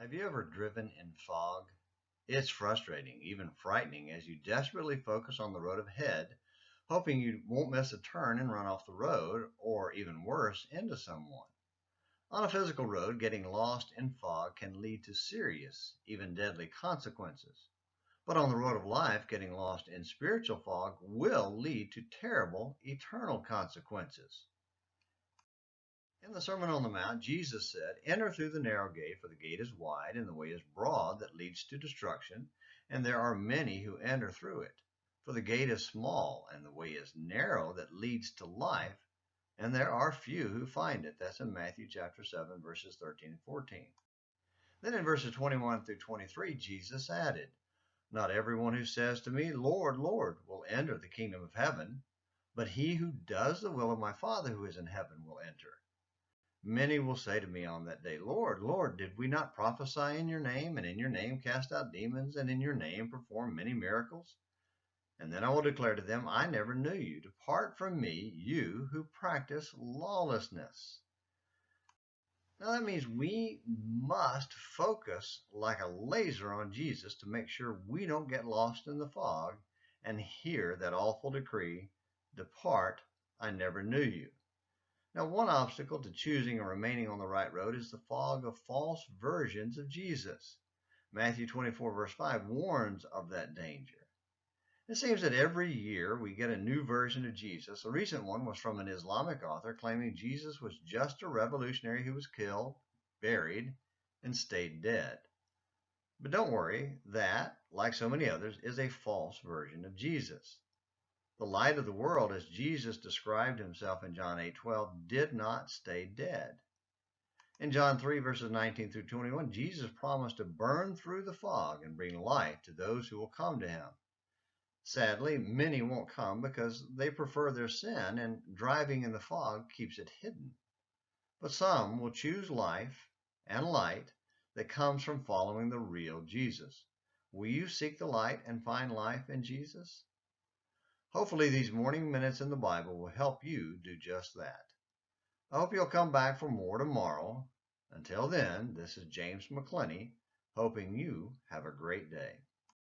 Have you ever driven in fog? It's frustrating, even frightening, as you desperately focus on the road ahead, hoping you won't miss a turn and run off the road, or even worse, into someone. On a physical road, getting lost in fog can lead to serious, even deadly consequences. But on the road of life, getting lost in spiritual fog will lead to terrible, eternal consequences. In the Sermon on the Mount, Jesus said, "Enter through the narrow gate, for the gate is wide and the way is broad that leads to destruction, and there are many who enter through it. For the gate is small and the way is narrow that leads to life, and there are few who find it." That's in Matthew chapter 7, verses 13 and 14. Then in verses 21 through 23, Jesus added, "Not everyone who says to me, 'Lord, Lord,' will enter the kingdom of heaven, but he who does the will of my Father who is in heaven will enter. Many will say to me on that day, 'Lord, Lord, did we not prophesy in your name, and in your name cast out demons, and in your name perform many miracles?' And then I will declare to them, 'I never knew you. Depart from me, you who practice lawlessness.'" Now that means we must focus like a laser on Jesus to make sure we don't get lost in the fog and hear that awful decree, "Depart, I never knew you." Now, one obstacle to choosing and remaining on the right road is the fog of false versions of Jesus. Matthew 24, verse 5 warns of that danger. It seems that every year we get a new version of Jesus. A recent one was from an Islamic author claiming Jesus was just a revolutionary who was killed, buried, and stayed dead. But don't worry, that, like so many others, is a false version of Jesus. The light of the world, as Jesus described himself in John 8:12, did not stay dead. In John 3, verses 19 through 21, Jesus promised to burn through the fog and bring light to those who will come to him. Sadly, many won't come because they prefer their sin, and driving in the fog keeps it hidden. But some will choose life and light that comes from following the real Jesus. Will you seek the light and find life in Jesus? Hopefully these morning minutes in the Bible will help you do just that. I hope you'll come back for more tomorrow. Until then, this is James McClenny, hoping you have a great day.